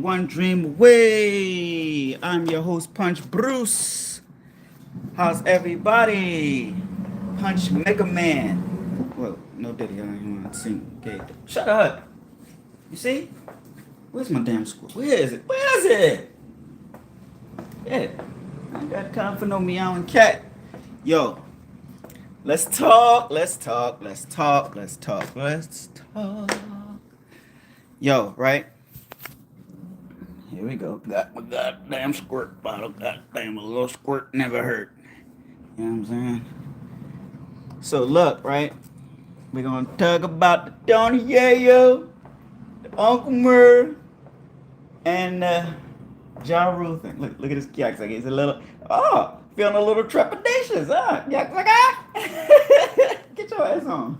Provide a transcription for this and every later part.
one dream away. I'm your host, Punch Bruce. How's everybody? Punch Mega Man. Well, no Diddy, I don't want to sing. Okay, shut up. You see? Where's my damn score? Where is it? Where is it? Yeah, I ain't got time for no meowing cat. Yo, let's talk. Let's talk. Let's talk. Let's talk. Let's talk. Yo, right? Here we go. Got my goddamn squirt bottle. Goddamn, a little squirt never hurt. You know what I'm saying? So look, right? We're gonna talk about the Tony Yayo, the Uncle Murda, and Ja Rule thing. Look at this yak. Like he's a little feeling a little trepidations, huh? Yak like get your ass on.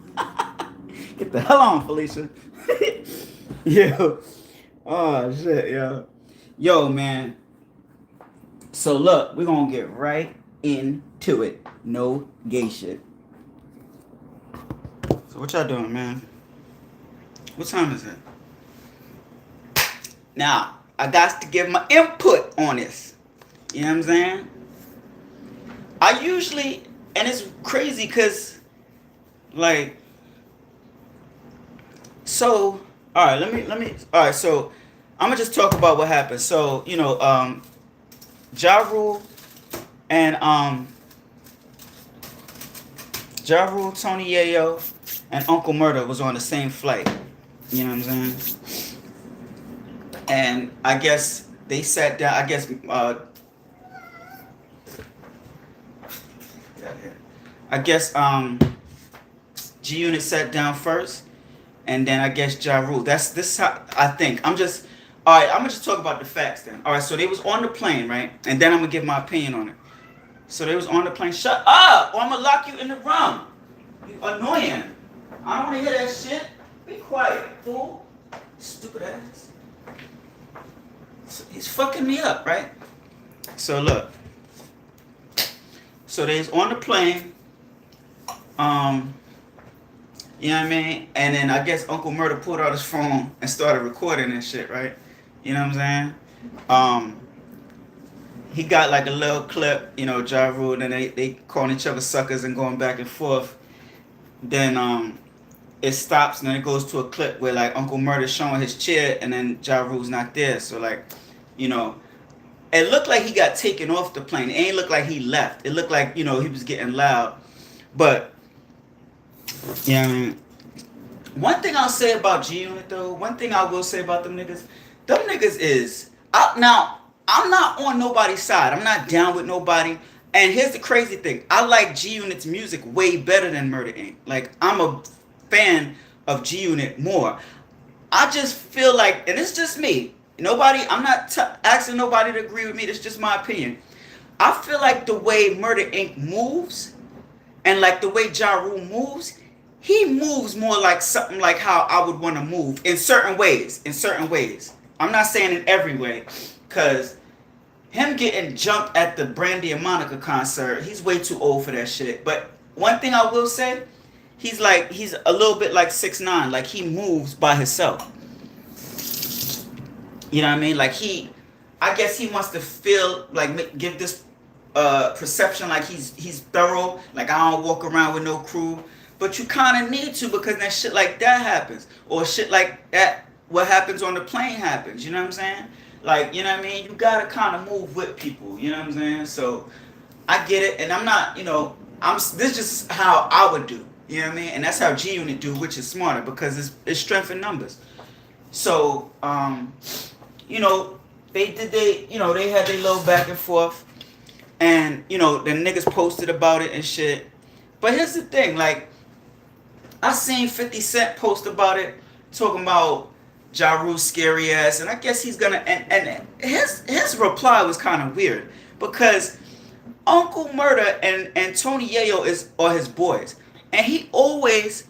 Get the hell on, Felicia. Yo. Oh shit, yo. Yo, man. So look, we're gonna get right into it. No gay shit. So what y'all doing, man? What time is it? Now, I got to give my input on this. You know what I'm saying? I usually, and it's crazy because, like, so, all right, all right, so I'm gonna just talk about what happened. So, Ja Rule and Ja Rule, Tony Yayo, and Uncle Murda was on the same flight. You know what I'm saying? And I guess they sat down. G Unit sat down first, and then I guess Ja Rule. This is how I think. I'm gonna just talk about the facts then. All right, so they was on the plane, right? And then I'm gonna give my opinion on it. So they was on the plane. Shut up, or I'm gonna lock you in the room. You annoying. I don't wanna hear that shit. Be quiet, fool. Stupid ass. So he's fucking me up, right? So look. So they was on the plane. You know what I mean? And then I guess Uncle Murda pulled out his phone and started recording and shit, right? You know what I'm saying? He got like a little clip, Ja Rule, and they calling each other suckers and going back and forth. Then it stops and then it goes to a clip where like Uncle Murda's showing his chair and then Ja Rule's not there. So like, it looked like he got taken off the plane. It ain't look like he left. It looked like, he was getting loud. But yeah, I mean, one thing I'll say about G Unit though, one thing I will say about them niggas is now I'm not on nobody's side. I'm not down with nobody. And here's the crazy thing: I like G Unit's music way better than Murda Inc. Like I'm a fan of G Unit more. I just feel like, and it's just me. I'm not asking nobody to agree with me. It's just my opinion. I feel like the way Murda Inc. moves, and like the way Ja Rule moves, he moves more like something like how I would want to move in certain ways. I'm not saying in every way, because him getting jumped at the Brandy and Monica concert, he's way too old for that shit. But one thing I will say, he's a little bit like 6ix9ine. Like he moves by himself. You know what I mean? Like I guess he wants to feel like give this perception like he's thorough. Like I don't walk around with no crew. But you kind of need to, because then shit like that happens. Or shit like that, what happens on the plane happens. You know what I'm saying? Like, you know what I mean? You got to kind of move with people. You know what I'm saying? So, I get it. And I'm not, this is just how I would do. You know what I mean? And that's how G Unit do, which is smarter, because it's strength in numbers. So, they had their little back and forth. And, the niggas posted about it and shit. But here's the thing, like, I seen 50 Cent post about it, talking about Ja Rule's scary ass, and I guess he's gonna, and his reply was kind of weird, because Uncle Murda and Tony Yayo are his boys, and he's always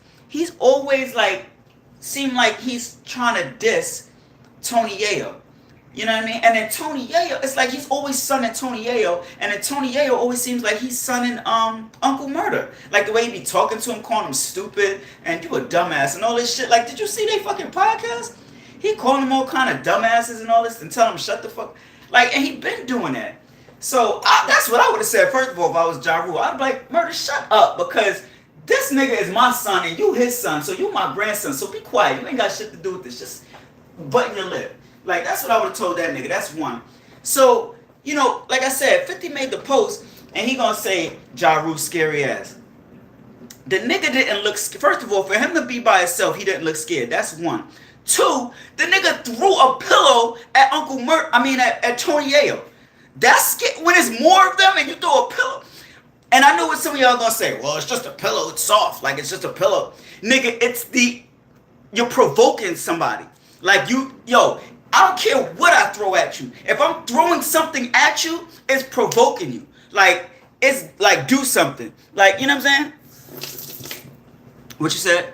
like, seemed like he's trying to diss Tony Yayo. You know what I mean? And then Tony Yayo, it's like he's always sunning Tony Yayo, and then Tony Yayo always seems like he's sunning Uncle Murda. Like the way he be talking to him, calling him stupid, and you a dumbass, and all this shit. Like, did you see they fucking podcast? He calling them all kind of dumbasses and all this and telling them shut the fuck. Like, and he been doing that. So that's what I would have said. First of all, if I was Ja Rule, I'd be like, Murda, shut up, because this nigga is my son and you his son, so you my grandson. So be quiet. You ain't got shit to do with this. Just button your lip. Like, that's what I would have told that nigga. That's one. So, you know, like I said, 50 made the post and he gonna say Ja Rule scary ass. The nigga didn't look. First of all, for him to be by himself, he didn't look scared. That's one. Two, the nigga threw a pillow at Uncle at Tony Yayo. That's when it's more of them and you throw a pillow. And I know what some of y'all gonna say. Well, it's just a pillow. It's soft. Like, it's just a pillow. Nigga, you're provoking somebody. Like, I don't care what I throw at you. If I'm throwing something at you, it's provoking you. Like, it's like, do something. Like, you know what I'm saying? What you said?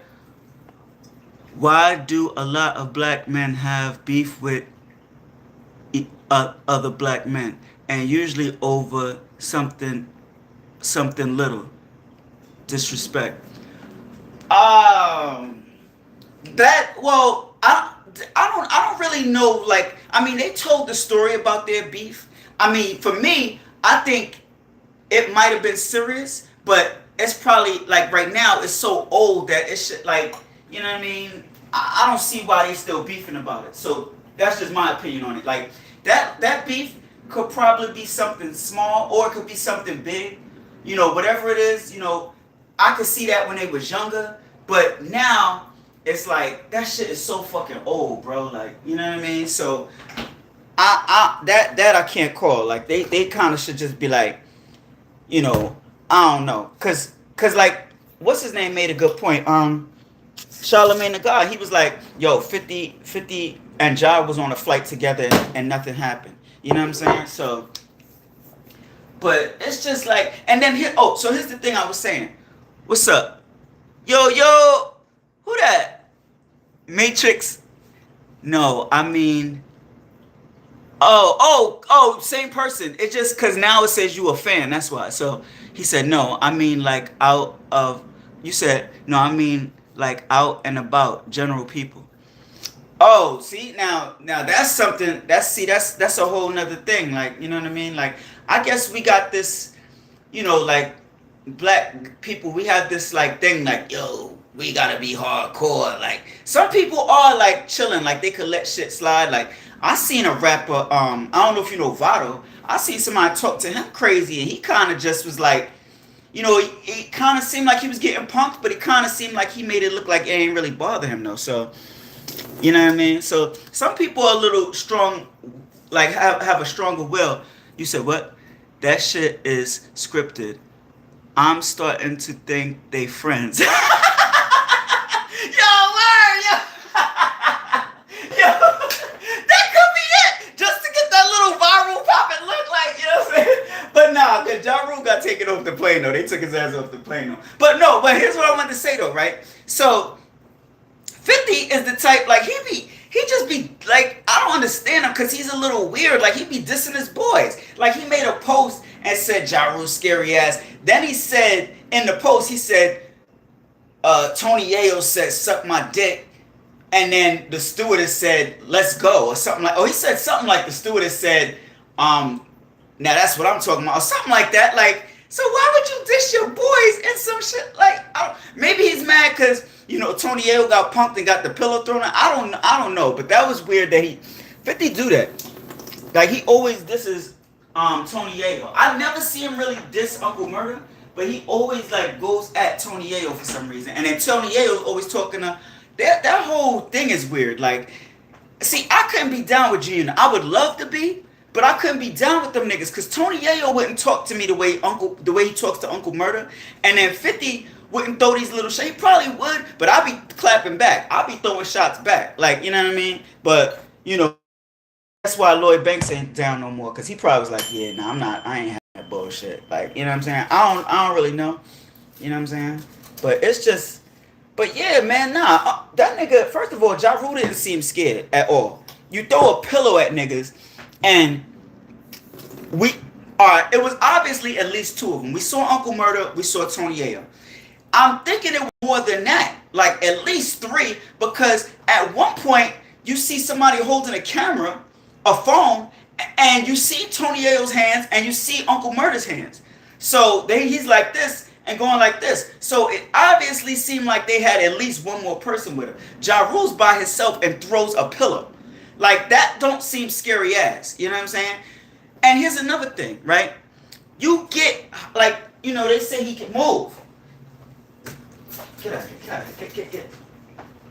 Why do a lot of black men have beef with other black men? And usually over something little. Disrespect. I don't really know. Like, I mean, they told the story about their beef. I mean, for me, I think it might have been serious, but it's probably like right now it's so old that it should, like, you know what I mean? I don't see why they still beefing about it. So that's just my opinion on it. Like, that beef could probably be something small or it could be something big. You know, whatever it is, you know, I could see that when they was younger, but now it's like that shit is so fucking old, bro. Like, you know what I mean? So that I can't call. Like, they kind of should just be like, you know, I don't know, cause like, what's his name made a good point. Charlamagne the God, he was like, yo, 50 and Ja was on a flight together and nothing happened. You know what I'm saying? So, but it's just like, and then so here's the thing I was saying. What's up? Yo, who that? Matrix? No, I mean, same person. It's just because now it says you a fan, that's why. So he said, no, I mean like you said, no, I mean like out and about, general people. Oh, see, now that's something, that's a whole nother thing. Like, you know what I mean? Like, I guess we got this, you know, like, black people, we have this, like, thing, like, yo, we gotta be hardcore. Like, some people are, like, chilling, like, they could let shit slide. Like, I seen a rapper, I don't know if you know Vado, I seen somebody talk to him crazy, and he kind of just was like, you know, he kind of seemed like he was getting punked, but it kind of seemed like he made it look like it ain't really bother him, though, so... You know what I mean? So some people are a little strong, like have a stronger will. You said what? That shit is scripted. I'm starting to think they friends. Yo, word, yo. Yo, that could be it. Just to get that little viral pop and look like, you know what I'm saying? But nah, because Ja Rule got taken off the plane though. They took his ass off the plane though. But here's what I wanted to say though, right? So 50 is the type, like, he just be, like, I don't understand him because he's a little weird. Like, he be dissing his boys. Like, he made a post and said, Ja Rule scary ass. Then he said, in the post, he said, Tony Yayo said, suck my dick. And then the stewardess said, let's go, or something like, he said something like the stewardess said, now that's what I'm talking about, or something like that. Like, so why would you diss your boys in some shit? Like, maybe he's mad because, you know, Tony Yayo got punked and got the pillow thrown at. I don't know, but that was weird that 50 do that. Like, he always disses Tony Yayo. I never see him really diss Uncle Murda, but he always, like, goes at Tony Yayo for some reason. And then Tony Yayo's always talking to, that whole thing is weird. Like, see, I couldn't be down with G. I would love to be, but I couldn't be down with them niggas because Tony Yayo wouldn't talk to me the way he talks to Uncle Murda. And then 50 wouldn't throw these little shots. He probably would, but I'd be clapping back. I'd be throwing shots back. Like, you know what I mean? But, you know, that's why Lloyd Banks ain't down no more, because he probably was like, yeah, nah, I ain't having that bullshit. Like, you know what I'm saying? I don't really know. You know what I'm saying? But it's just, but yeah, man, nah. That nigga, first of all, Ja Rule didn't seem scared at all. You throw a pillow at niggas, and it was obviously at least two of them. We saw Uncle Murda, we saw Tony Yayo. I'm thinking it was more than that, like at least three, because at one point you see somebody holding a camera, a phone, and you see Tony Yayo's hands and you see Uncle Murda's hands. So he's like this and going like this. So it obviously seemed like they had at least one more person with him. Ja Rule's by himself and throws a pillow. Like, that don't seem scary ass. You know what I'm saying? And here's another thing, right? You get, like, you know, they say he can move. Get out of here, get out of here, get.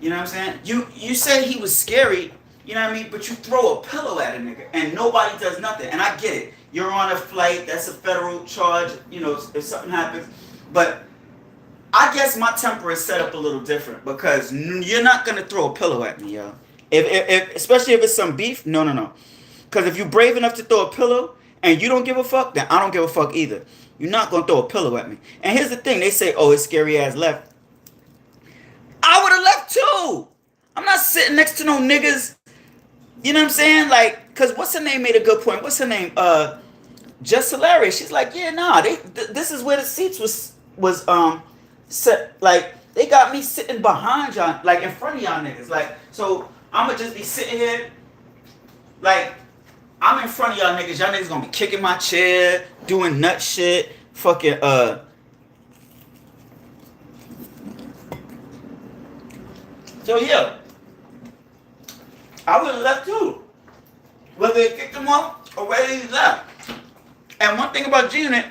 You know what I'm saying? You say he was scary, you know what I mean? But you throw a pillow at a nigga and nobody does nothing. And I get it. You're on a flight, that's a federal charge, you know, if something happens. But I guess my temper is set up a little different because you're not going to throw a pillow at me, yo. If especially if it's some beef, no. Because if you're brave enough to throw a pillow and you don't give a fuck, then I don't give a fuck either. You're not going to throw a pillow at me. And here's the thing. They say, oh, his scary ass left. I would have left too. I'm not sitting next to no niggas. You know what I'm saying? Like, because what's her name made a good point. What's her name? Just Hilarious. She's like, yeah, nah. This is where the seats was set. Like, they got me sitting behind y'all, like in front of y'all niggas. Like, so I'ma just be sitting here, like, I'm in front of y'all niggas. Y'all niggas gonna be kicking my chair, doing nut shit, fucking So yeah, I would have left too. Whether they kicked him off or whether he left. And one thing about G-Unit,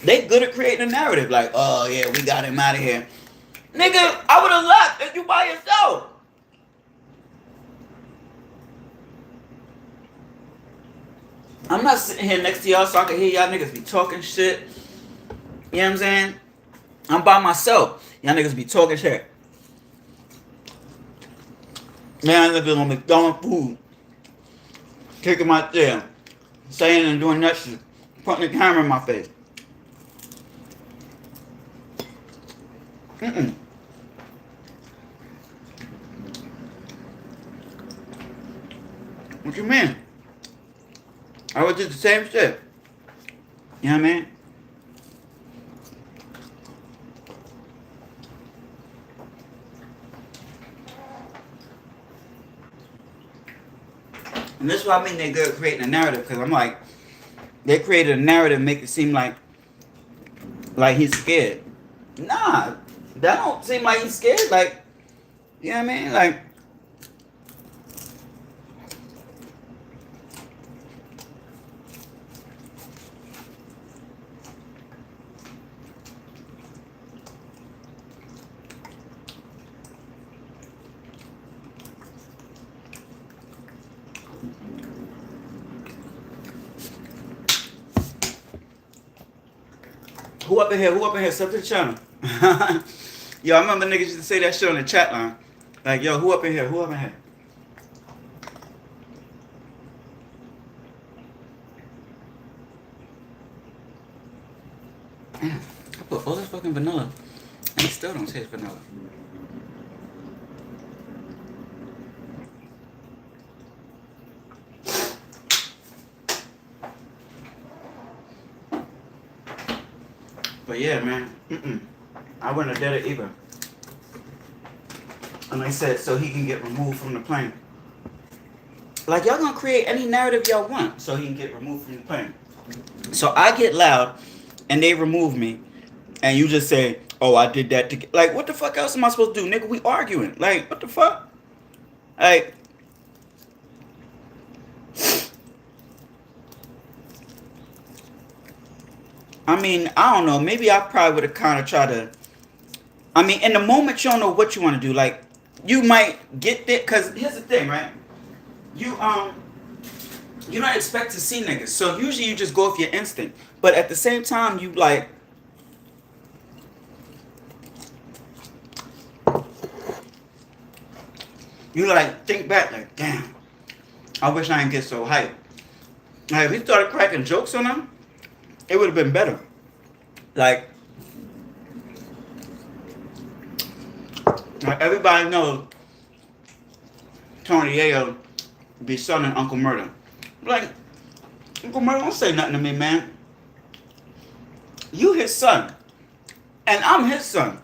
they good at creating a narrative. Like, oh yeah, we got him out of here. Nigga, I would have left if you by yourself. I'm not sitting here next to y'all so I can hear y'all niggas be talking shit. You know what I'm saying? I'm by myself. Y'all niggas be talking shit. Man, I niggas on McDonald's food. Kicking my chair. Saying and doing that shit. Putting the camera in my face. What you mean? I would do the same shit. You know what I mean? And this is what I mean they good at creating a narrative, because I'm like, they created a narrative make it seem like he's scared. Nah, that don't seem like he's scared. Like, you know what I mean? Like, who up in here? Who up in here? Sub to the channel. Yo, I remember niggas used to say that shit on the chat line. Like, yo, who up in here? Who up in here? Damn, I put all this fucking vanilla and it still don't taste vanilla. But yeah, man, I wouldn't have did it either. And they said so he can get removed from the plane. Like, y'all gonna create any narrative y'all want so he can get removed from the plane. So I get loud and they remove me and you just say, oh, I did that to get... Like, what the fuck else am I supposed to do? Nigga, we arguing. Like, what the fuck? Like... I mean, I don't know. Maybe I probably would have kind of tried to... I mean, in the moment, you don't know what you want to do. Like, you might get there... Because here's the thing, right? You don't expect to see niggas. So usually you just go with your instinct. But at the same time, you like... You like think back like, damn, I wish I didn't get so hyped. Like, if he started cracking jokes on them, it would have been better. Like everybody knows Tony Yayo be son of Uncle Murda. Like, Uncle Murda, don't say nothing to me, man. You his son. And I'm his son.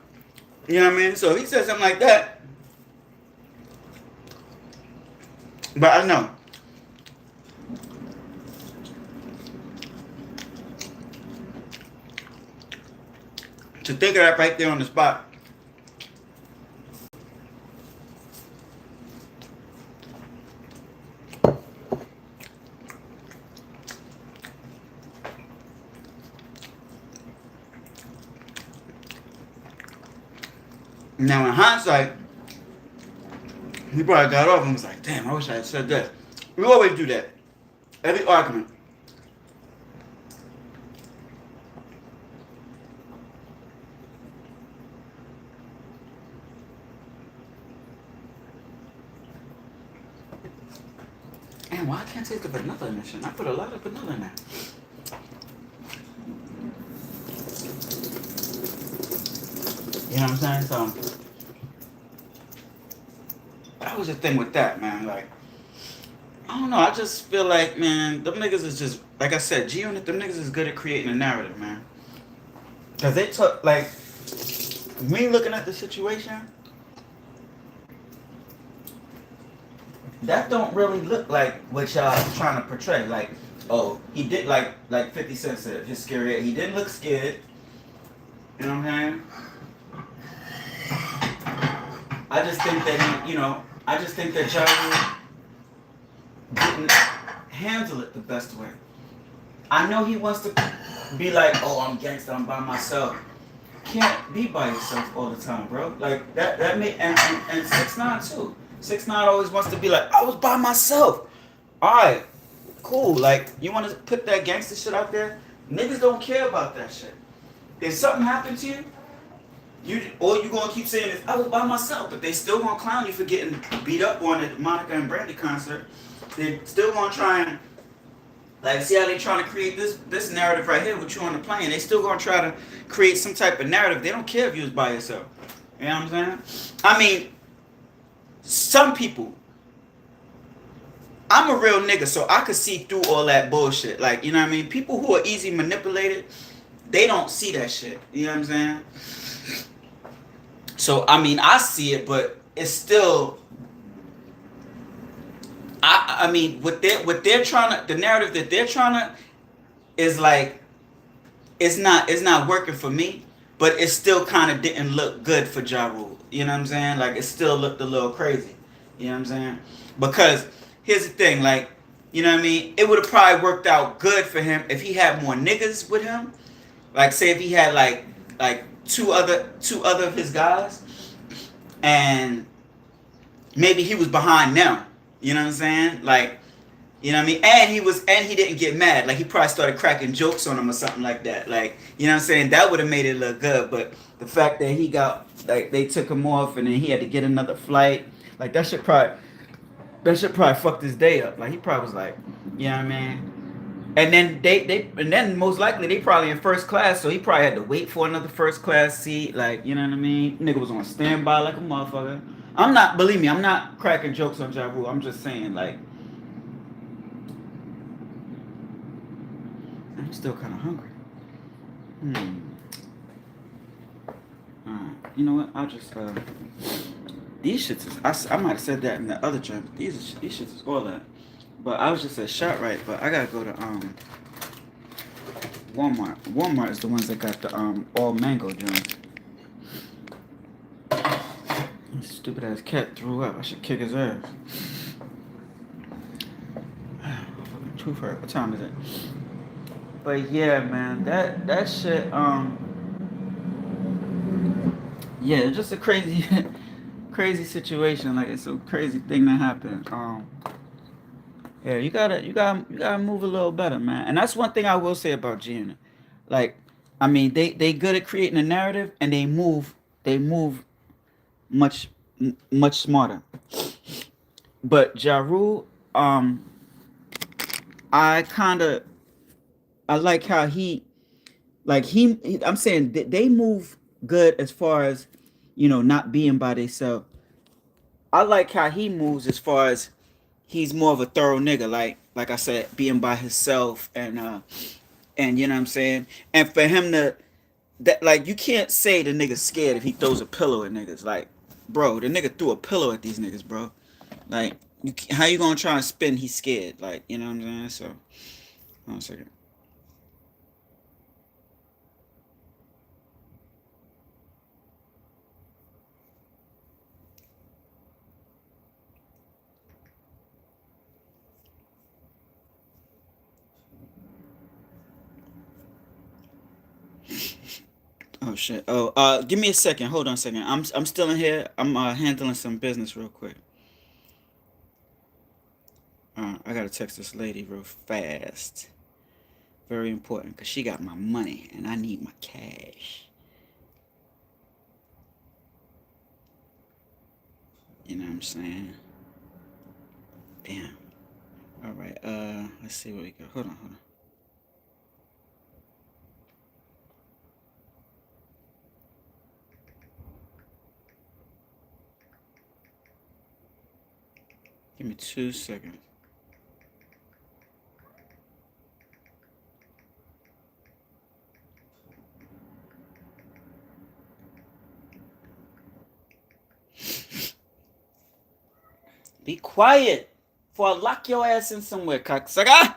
You know what I mean? So if he says something like that, But I know to think of that right there on the spot. Now in hindsight, he probably got off and was like, "Damn, I wish I had said that." We always do that. Every argument. Man, why I can't taste the vanilla in this shit? I put a lot of vanilla in there. You know what I'm saying? So that was the thing with that, man. Like, I don't know. I just feel like, man, them niggas is just, like I said, G Unit, them niggas is good at creating a narrative, man. Cause they took, like, me looking at the situation, that don't really look like what y'all trying to portray. Like, oh, he did like 50 Cent said, just scary. He didn't look scared. You know what I'm saying? I just think that I just think that y'all didn't handle it the best way. I know he wants to be like, oh, I'm gangsta, I'm by myself. Can't be by yourself all the time, bro. Like that may and 6ix9ine too. 6ix9ine always wants to be like, I was by myself. Alright, cool. Like, you wanna put that gangster shit out there? Niggas don't care about that shit. If something happened to you, all you gonna keep saying is, I was by myself, but they still gonna clown you for getting beat up on the Monica and Brandy concert. They still gonna try and, like, see how they trying to create this narrative right here with you on the plane. They still gonna try to create some type of narrative. They don't care if you was by yourself. You know what I'm saying? I mean, some people, I'm a real nigga, so I could see through all that bullshit. Like, you know what I mean? People who are easy manipulated, they don't see that shit. You know what I'm saying? So, I mean, I see it, but it's still, I mean, what they're trying to, the narrative that they're trying to, is like, it's not working for me, but it still kind of didn't look good for Ja Rule. You know what I'm saying? Like, it still looked a little crazy. You know what I'm saying? Because here's the thing, like, you know what I mean? It would have probably worked out good for him if he had more niggas with him. Like, say if he had like two other of his guys, and maybe he was behind them. You know what I'm saying? Like, you know what I mean? And he didn't get mad. Like, he probably started cracking jokes on him or something like that. Like, you know what I'm saying? That would have made it look good. But the fact that he got, like, they took him off and then he had to get another flight, like, that shit probably fucked his day up. Like, he probably was like, you know what I mean? And then and then most likely they probably in first class, so he probably had to wait for another first class seat. Like, you know what I mean? Nigga was on standby like a motherfucker. Believe me, I'm not cracking jokes on Ja Rule. I'm just saying, like, I'm still kind of hungry. Alright, you know what? I'll just, these shits is, I might have said that in the other joint. These shits is all that. But I was just at ShopRite, but I gotta go to, Walmart. Walmart is the ones that got the, all mango joint. Stupid ass cat threw up. I should kick his ass. Tooth hurt. What time is it? But yeah, man, that shit, yeah, it's just a crazy crazy situation. Like, it's a crazy thing that happened. Yeah, you gotta move a little better, man. And that's one thing I will say about G Unit. Like, I mean, they good at creating a narrative, and they move much much smarter. But Ja Rule, I kind of, I like how I'm saying they move good as far as, not being by themselves. I like how he moves as far as he's more of a thorough nigga, like I said, being by himself, and you know what I'm saying? And for him to, that, like, you can't say the nigga's scared if he throws a pillow at niggas. Like, bro, the nigga threw a pillow at these niggas, bro. Like, How you gonna try and spin? He's scared. Like, you know what I'm saying? So, hold on a second. Oh shit. Oh, give me a second. Hold on a second. I'm still in here. I'm handling some business real quick. I gotta text this lady real fast. Very important, cause she got my money and I need my cash. You know what I'm saying? Damn. All right. Let's see what we got. Hold on. Hold on. Give me 2 seconds. Be quiet, before I lock your ass in somewhere, cocksucker.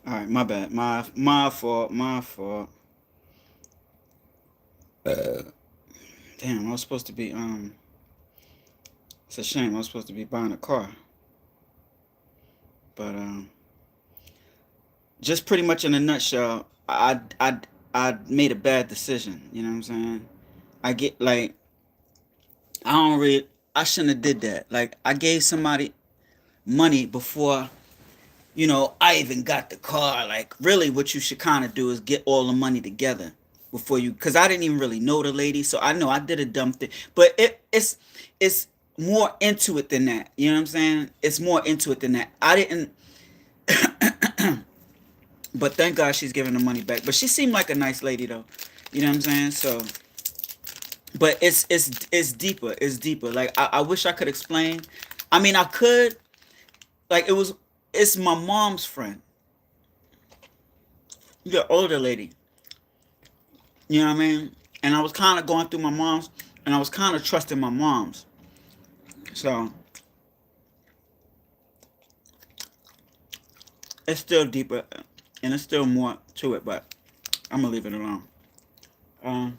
All right, my bad. My fault. My fault. Damn, I was supposed to be It's a shame. I was supposed to be buying a car, but just pretty much in a nutshell, I made a bad decision. You know what I'm saying? I get like I don't really. I shouldn't have did that. Like I gave somebody money before I even got the car. Like, really, what you should kind of do is get all the money together before you, because I didn't even really know the lady, so I know I did a dumb thing. But it's more into it than that. You know what I'm saying? It's more into it than that. I didn't, but thank God she's giving the money back. But she seemed like a nice lady though. You know what I'm saying? So, but it's deeper. It's deeper. Like I wish I could explain. I mean, I could. Like it's my mom's friend, the older lady. You know what I mean? And I was kind of going through my mom's, and I was kind of trusting my mom's. So it's still deeper, and it's still more to it, but I'm gonna leave it alone. Um,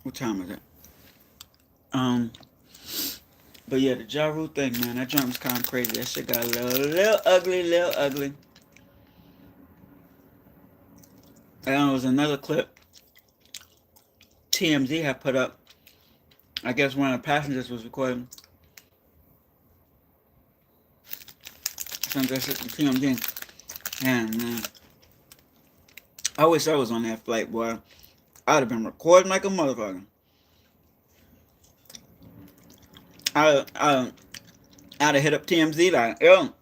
what time is it? Um, but yeah, the Ja Rule thing, man, that joint was kind of crazy. That shit got a little ugly, little ugly. And there was another clip TMZ had put up. I guess one of the passengers was recording. Sent that shit to TMZ. And man, I wish I was on that flight, boy. I'd have been recording like a motherfucker. I I'd have hit up TMZ like, yo,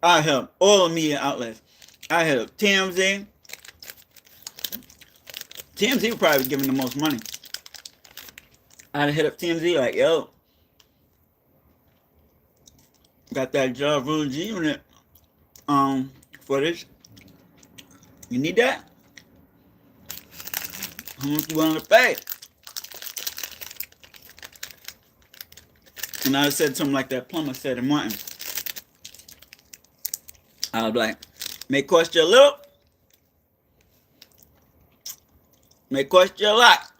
I hit up all the media outlets. I hit up TMZ. TMZ would probably be giving the most money. I'd have hit up TMZ like, yo, got that Ja Rule G unit footage. You need that? How much you willing to pay? And I said something like that plumber said in Martin. I was like, may cost you a little, may cost you a lot.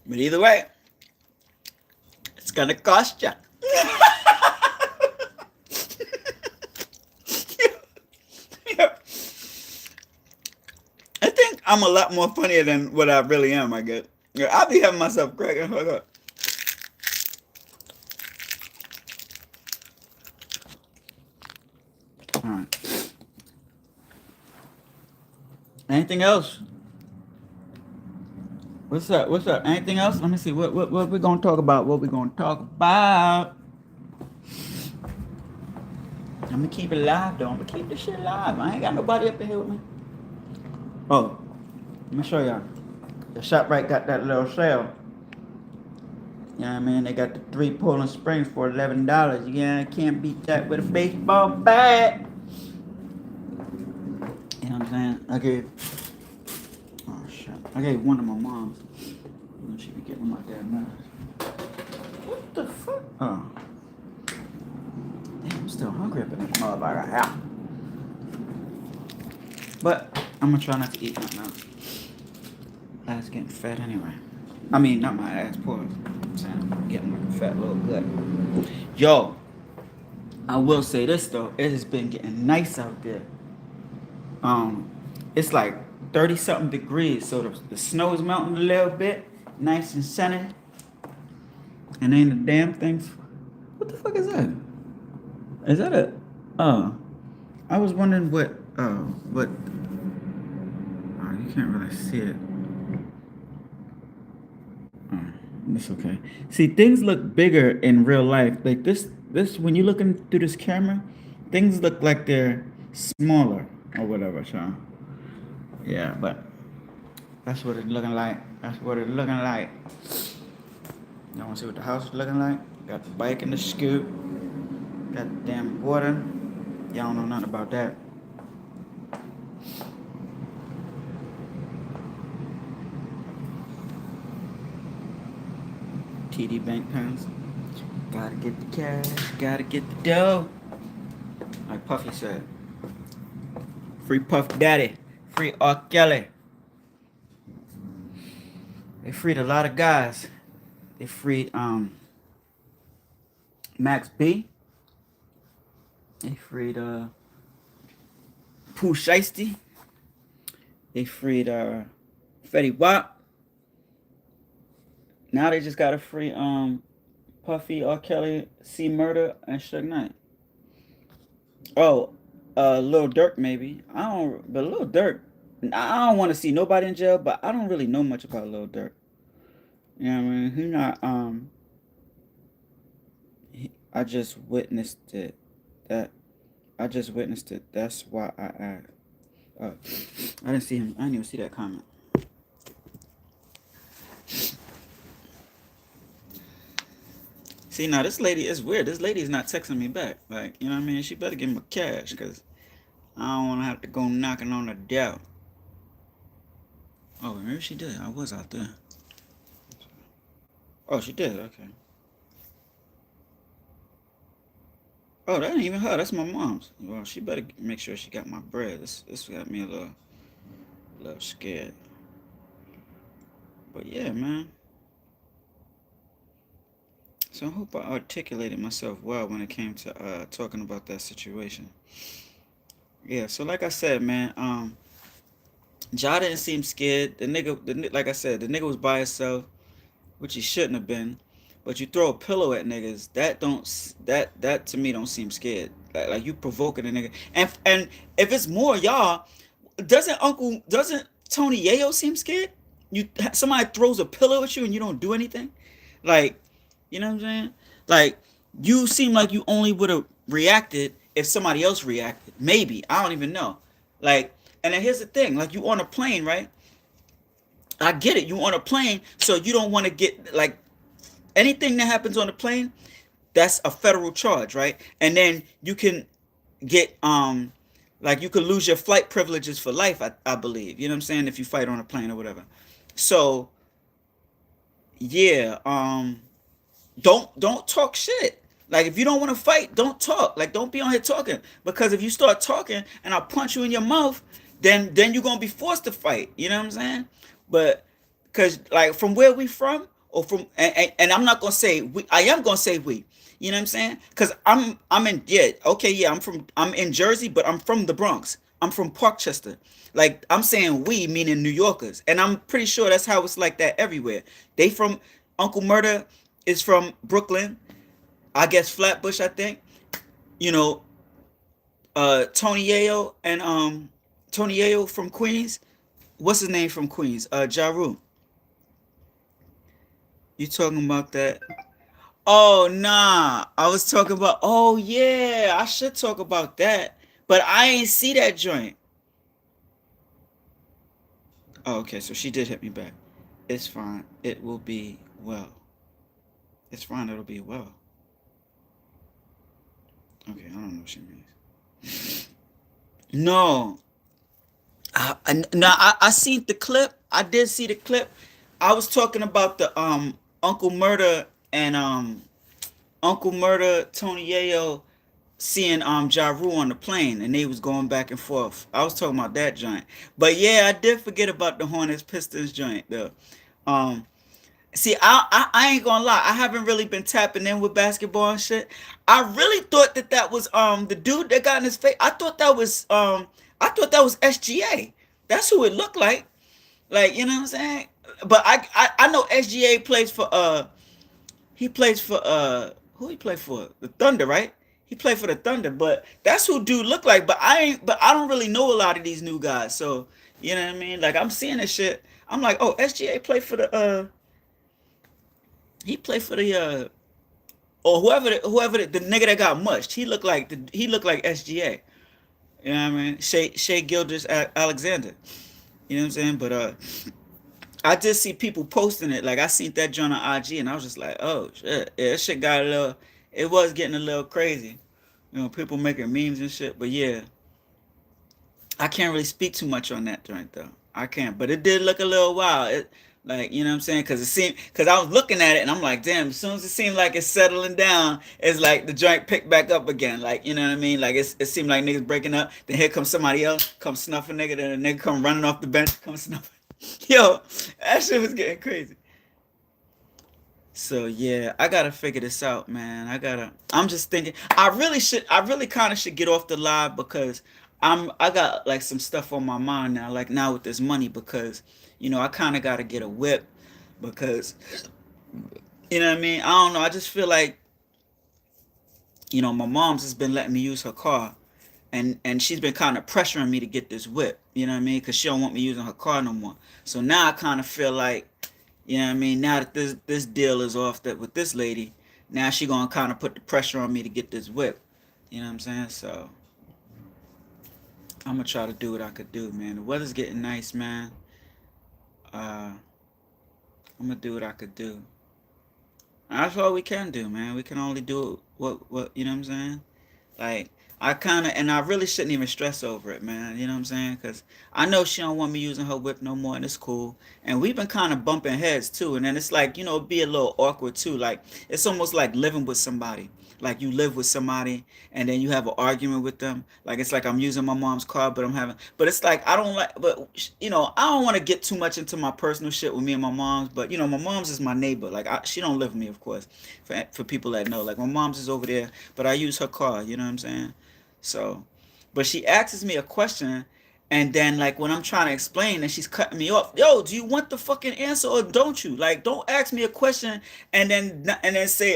But either way, it's gonna cost you. I think I'm a lot more funnier than what I really am, I guess. Yeah, I'll be having myself cracking. Hold up. Alright. Anything else? What's up? What's up? Anything else? Let me see. What we gonna talk about? What we gonna talk about? I'm gonna keep it live though. I'm gonna keep this shit live. I ain't got nobody up in here with me. Oh, let me show y'all. The ShopRite got that little sale. You know what I mean? They got the 3 Poland Springs for $11. Yeah, I can't beat that with a baseball bat. You know what I'm saying? I gave. Oh shit! I gave one of my moms. She be getting my damn nerves. What the fuck? Oh. Damn, I'm still hungry up in this motherfucker. Yeah. But I'm gonna try not to eat nothing else. Ass getting fat anyway. I mean, not my ass, poor. I'm saying I'm getting like a fat little gut. Yo, I will say this though. It has been getting nice out there. It's like 30 something degrees, so the snow is melting a little bit, nice and sunny. And ain't the damn things. What the fuck is that? Is that a? I was wondering what. What? Oh, you can't really see it. Oh, it's okay. See, things look bigger in real life. Like this when you're looking through this camera, things look like they're smaller or whatever, Sean. Yeah, but that's what it's looking like. That's what it's looking like. You want to see what the house is looking like? Got the bike and the scoop. Got the damn water. Y'all don't know nothing about that. TD Bank pens. Gotta get the cash. Gotta get the dough. Like Puffy said. Free Puff Daddy. Free R. Kelly. They freed a lot of guys. They freed Max B. They freed Pooh Shiesty. They freed Fetty Wap. Now they just gotta free Puffy, R. Kelly, C Murda, and Suge Knight. Oh, Lil Durk maybe. But Lil Durk, I don't want to see nobody in jail, but I don't really know much about Lil Durk. You know what I mean? He not I just witnessed it. That I just witnessed it. That's why I asked. I didn't see him. I didn't even see that comment. See, now this lady is weird. This lady is not texting me back. Like, you know what I mean? She better give me cash, because I don't want to have to go knocking on the door. Oh, maybe she did. I was out there. Oh, she did. Okay. Oh, that ain't even her. That's my mom's. Well, she better make sure she got my bread. This got me a little scared. But yeah, man. So I hope I articulated myself well when it came to talking about that situation. Yeah. So like I said, man, Ja didn't seem scared. Like I said, the nigga was by himself, which he shouldn't have been. But you throw a pillow at niggas, that to me don't seem scared. Like you provoking a nigga, and if it's more y'all, doesn't Tony Yayo seem scared? Somebody throws a pillow at you and you don't do anything, like, you know what I'm saying? Like, you seem like you only would have reacted if somebody else reacted. Maybe, I don't even know. Like, and then here's the thing: like, you on a plane, right? I get it. You on a plane, so you don't want to get like anything that happens on the plane. That's a federal charge, right? And then you can get like you could lose your flight privileges for life. I believe. You know what I'm saying? If you fight on a plane or whatever. So yeah, don't talk shit. Like if you don't want to fight, don't talk. Like don't be on here talking. Because if you start talking and I punch you in your mouth, then you're gonna be forced to fight. You know what I'm saying? But because like from where we from, or from and I'm not gonna say we, I am gonna say we. You know what I'm saying? Because I'm in, yeah, okay, yeah, I'm in Jersey, but I'm from the Bronx. I'm from Parkchester. Like I'm saying we, meaning New Yorkers, and I'm pretty sure that's how it's like that everywhere. They from Uncle Murda is from Brooklyn, I guess Flatbush, I think. You know, Tony Yayo and Tony Yayo from Queens. What's his name from Queens? Ja Rule. You talking about that? Oh nah, I was talking about. Oh yeah, I should talk about that, but I ain't see that joint. Oh, okay, so she did hit me back. It's fine. It will be well. It's fine. It'll be well. Okay, I don't know what she means. No, no, I seen the clip. I did see the clip. I was talking about the Uncle Murda and Uncle Murda, Tony Yayo seeing Ja Rule on the plane, and they was going back and forth. I was talking about that joint. But yeah, I did forget about the Hornets Pistons joint though. Um See, I ain't gonna lie. I haven't really been tapping in with basketball and shit. I really thought that that was the dude that got in his face. I thought that was SGA. That's who it looked like. Like, you know what I'm saying? But I know SGA plays for he plays for who he play for? The Thunder, right? He played for the Thunder, but that's who dude look like. But I don't really know a lot of these new guys. So, you know what I mean? Like I'm seeing this shit. I'm like, oh, SGA played for the he played for the or the nigga that got mushed. He looked like SGA. You know what I mean? Shea Gilders Alexander. You know what I'm saying? But I did see people posting it. Like I seen that joint on IG, and I was just like, oh shit, yeah, that shit got a little. It was getting a little crazy. You know, people making memes and shit. But yeah, I can't really speak too much on that joint though. I can't, but it did look a little wild. It, like you know what I'm saying? Because I was looking at it and I'm like, damn. As soon as it seemed like it's settling down, it's like the joint picked back up again. Like you know what I mean? Like it seemed like niggas breaking up. Then here comes somebody else, come snuff a nigga. Then a nigga come running off the bench, come snuff. Yo, that shit was getting crazy. So yeah, I gotta figure this out, man. I'm just thinking. I really should. I really kind of should get off the live because I got like some stuff on my mind now. Like now with this money because I kind of gotta get a whip because you know what I mean. I don't know. I just feel like my mom's has been letting me use her car, and she's been kind of pressuring me to get this whip. You know what I mean? Because she don't want me using her car no more. So now I kind of feel like you know what I mean? Now that this deal is off that with this lady, now she gonna kind of put the pressure on me to get this whip. You know what I'm saying? So I'm gonna try to do what I could do, man. The weather's getting nice, man. Uh, I'm gonna do what I could do. That's all we can do, man. We can only do what you know what I'm saying? Like I really shouldn't even stress over it, man. You know what I'm saying? Because I know she don't want me using her whip no more, and it's cool. And we've been kind of bumping heads too, and then it's like it'd be a little awkward too. Like it's almost like living with somebody. Like you live with somebody, and then you have an argument with them. Like it's like I'm using my mom's car, but it's like I don't like, but I don't want to get too much into my personal shit with me and my mom's. But my mom's is my neighbor. Like she don't live with me, of course. For people that know, like my mom's is over there, but I use her car. You know what I'm saying? So, but she asks me a question, and then like when I'm trying to explain, and she's cutting me off. Yo, do you want the fucking answer or don't you? Like, don't ask me a question and then say,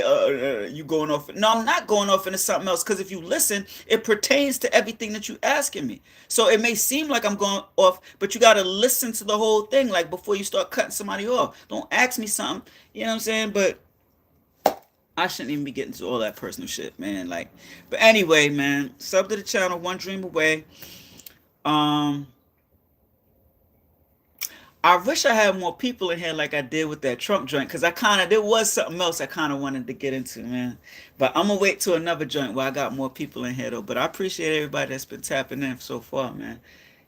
you going off. No, I'm not going off into something else. Because if you listen, it pertains to everything that you asking me. So it may seem like I'm going off, but you gotta listen to the whole thing, like before you start cutting somebody off. Don't ask me something. You know what I'm saying? But I shouldn't even be getting to all that personal shit, man. Like, but anyway, man, sub to the channel, One Dream Away. Um, I wish I had more people in here like I did with that Trump joint, cause there was something else I kind of wanted to get into, man. But I'm gonna wait till another joint where I got more people in here though. But I appreciate everybody that's been tapping in so far, man.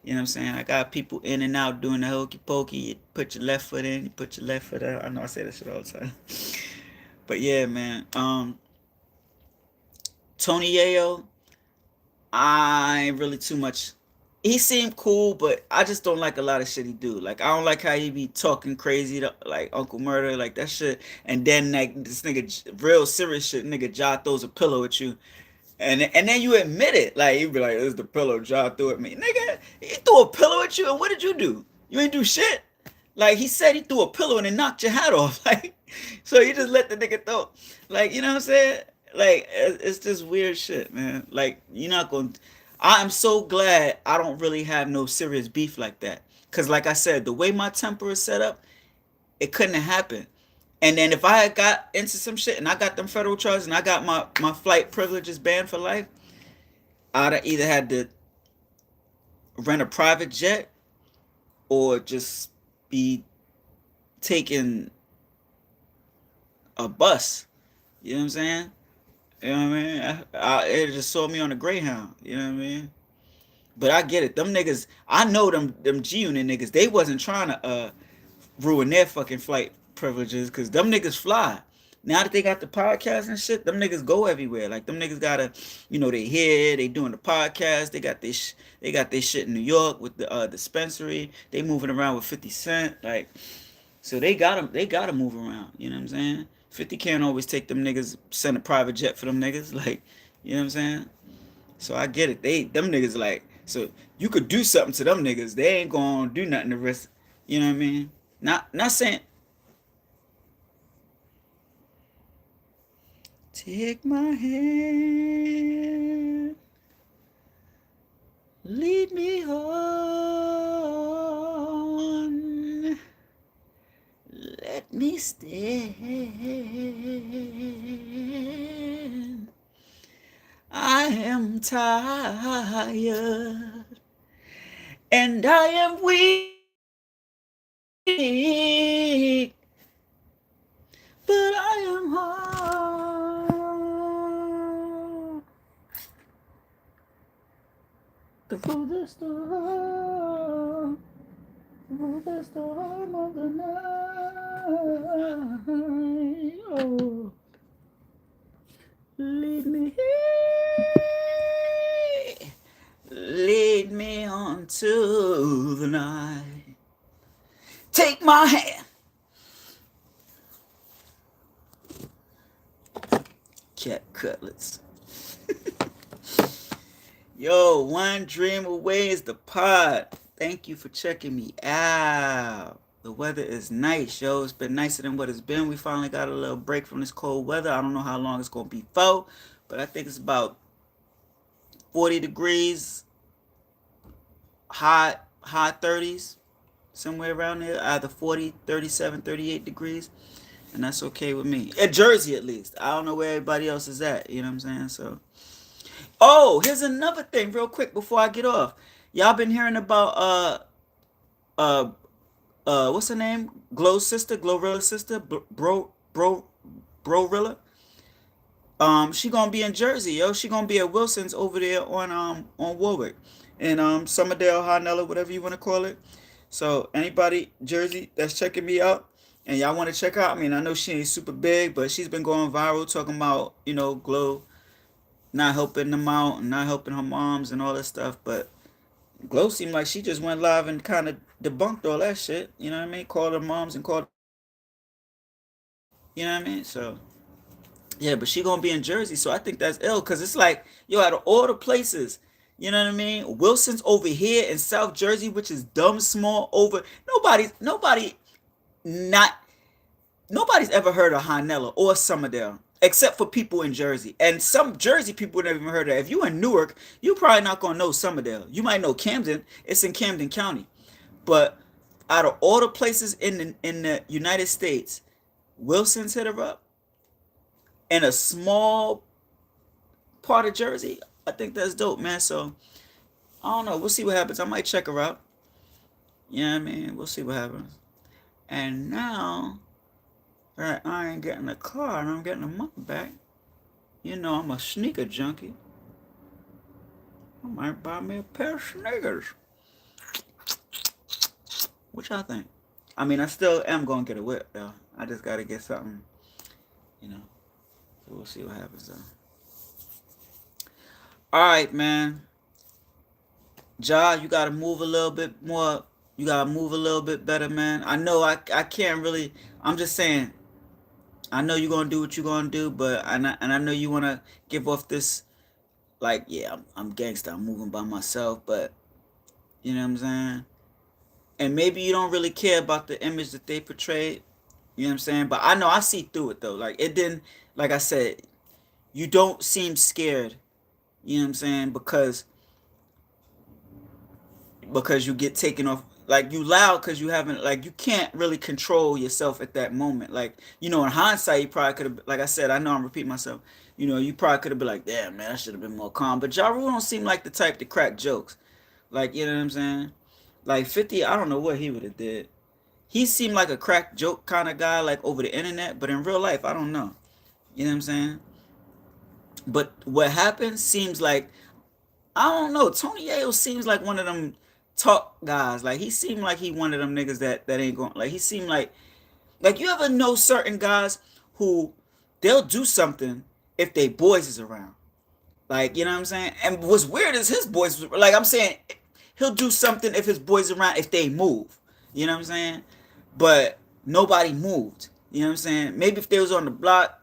You know what I'm saying? I got people in and out doing the hokey pokey. You put your left foot in, you put your left foot out. I know I say that shit all the time. But yeah, man. Tony Yayo, I ain't really too much. He seemed cool, but I just don't like a lot of shit he do. Like I don't like how he be talking crazy to, like Uncle Murder, like that shit. And then like this nigga, real serious shit, nigga Ja throws a pillow at you, and then you admit it. Like you be like, "This is the pillow Ja threw at me, nigga." He threw a pillow at you, and what did you do? You ain't do shit. Like he said, he threw a pillow and it knocked your hat off. Like, so you just let the nigga throw. Like, you know what I'm saying? Like, it's just weird shit, man. Like, you're not going. I'm so glad I don't really have no serious beef like that. Cause, like I said, the way my temper is set up, it couldn't have happened. And then if I had got into some shit and I got them federal charges and I got my flight privileges banned for life, I'd have either had to rent a private jet or just be taking a bus. You know what I'm saying? You know what I mean? It just saw me on the Greyhound. You know what I mean? But I get it. Them niggas, I know them G Unit niggas. They wasn't trying to ruin their fucking flight privileges because them niggas fly. Now that they got the podcast and shit, them niggas go everywhere. Like them niggas gotta, they here, they doing the podcast. They got their shit in New York with the dispensary. They moving around with 50 Cent. Like, so they gotta move around. You know what I'm saying? 50 can't always take them niggas, send a private jet for them niggas. Like, you know what I'm saying? So I get it. Them niggas like, so you could do something to them niggas. They ain't gonna do nothing to risk. You know what I mean? Not saying take my hand, lead me on, let me stand. I am tired and I am weak, but I am hard. The furthest storm, the furthest storm of the night. Oh, lead me, lead me on to the night. Take my hand. Cat cutlets. Yo, one dream away is the pod. Thank you for checking me out. The weather is nice, yo. It's been nicer than what it's been. We finally got a little break from this cold weather. I don't know how long it's gonna be for, but I think it's about 40 degrees, high 30s, somewhere around there, either 40, 37, 38 degrees, and that's okay with me. At Jersey, at least. I don't know where everybody else is at. You know what I'm saying? So. Oh, here's another thing, real quick before I get off. Y'all been hearing about uh what's her name? Glorilla's sister, Brorilla. She gonna be in Jersey, yo. She gonna be at Wilson's over there on Warwick, and Summerdale, Harnella, whatever you wanna call it. So anybody Jersey that's checking me out and y'all want to check out, I mean, I know she ain't super big, but she's been going viral talking about Glow not helping them out and not helping her moms and all that stuff. But Glow seemed like she just went live and kind of debunked all that shit. You know what I mean? Called her moms and called. You know what I mean? So yeah, but she gonna be in Jersey, so I think that's ill because it's like yo, out of all the places. You know what I mean? Wilson's over here in South Jersey, which is dumb small over not nobody's ever heard of Hanella or Summerdale except for people in Jersey. And some Jersey people never even heard of it. If you in Newark, you probably not gonna know Summerdale. You might know Camden. It's in Camden County. But out of all the places in the United States, Wilson's hit her up. In a small part of Jersey, I think that's dope, man. So I don't know. We'll see what happens. I might check her out. You know what I mean? We'll see what happens. And now that I ain't getting a car and I'm getting the money back, I'm a sneaker junkie. I might buy me a pair of sneakers. What y'all think? I mean, I still am gonna get a whip though. I just gotta get something, So we'll see what happens though. All right, man. Ja, you gotta move a little bit more. You gotta move a little bit better, man. I know I can't really. I'm just saying. I know you're gonna do what you're gonna do, but and I know you wanna give off this like, yeah, I'm gangster. I'm moving by myself, but you know what I'm saying. And maybe you don't really care about the image that they portrayed. You know what I'm saying. But I know I see through it though. Like it didn't. Like I said, you don't seem scared. You know what I'm saying because you get taken off, like you loud because you haven't, like you can't really control yourself at that moment. Like, you know, in hindsight you probably could have, like I said, I know I'm repeating myself, you know, you probably could have been like, damn man, I should have been more calm. But Ja Rule don't seem like the type to crack jokes, like, you know what I'm saying. Like 50, I don't know what he would have did. He seemed like a crack joke kind of guy, like over the internet, but in real life I don't know. You know what I'm saying. But what happened seems like, I don't know. Tony Yayo seems like one of them talk guys. Like he seemed like he one of them niggas that ain't going. Like he seemed like you ever know certain guys who they'll do something if they boys is around. Like, you know what I'm saying. And what's weird is his boys. Like I'm saying, he'll do something if his boys around if they move. You know what I'm saying. But nobody moved. You know what I'm saying. Maybe if they was on the block,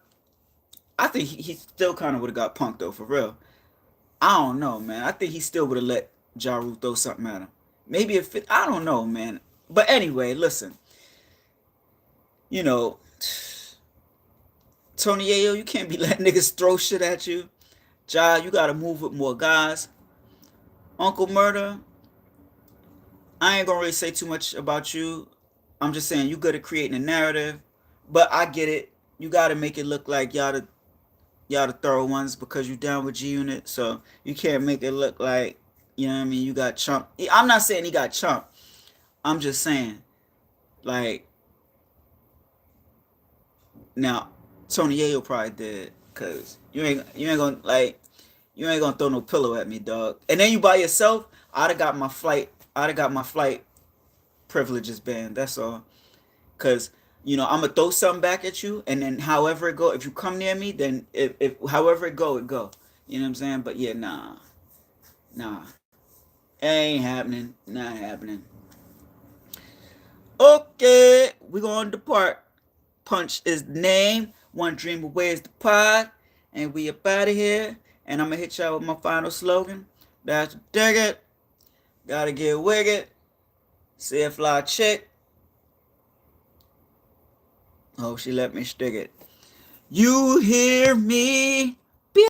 I think he still kind of would have got punked though, for real. I don't know, man. I think he still would have let Ja Rule throw something at him. Maybe if it, I don't know, man. But anyway, listen. You know, Tony Yayo, you can't be letting niggas throw shit at you. Ja, you gotta move with more guys. Uncle Murda, I ain't gonna really say too much about you. I'm just saying you good at creating a narrative. But I get it. You gotta make it look like y'all the thorough ones because you down with G Unit. So you can't make it look like, you know what I mean, you got Chump. I'm not saying he got Chump. I'm just saying, like, now Tony Yayo probably did, cause you ain't gonna like you ain't gonna throw no pillow at me, dog. And then you by yourself, I'd have got my flight privileges banned. That's all. Cause you know I'm gonna throw something back at you, and then however it go, if you come near me, then if however it go, it go. You know what I'm saying? But yeah, nah, it ain't happening. Not happening. Okay, we gonna depart. Punch is the name. One dream away is the pod. And we up out of here. And I'm gonna hit y'all with my final slogan. That's dig it. Gotta get wicked. See a fly chick. Oh, she let me stick it. You hear me?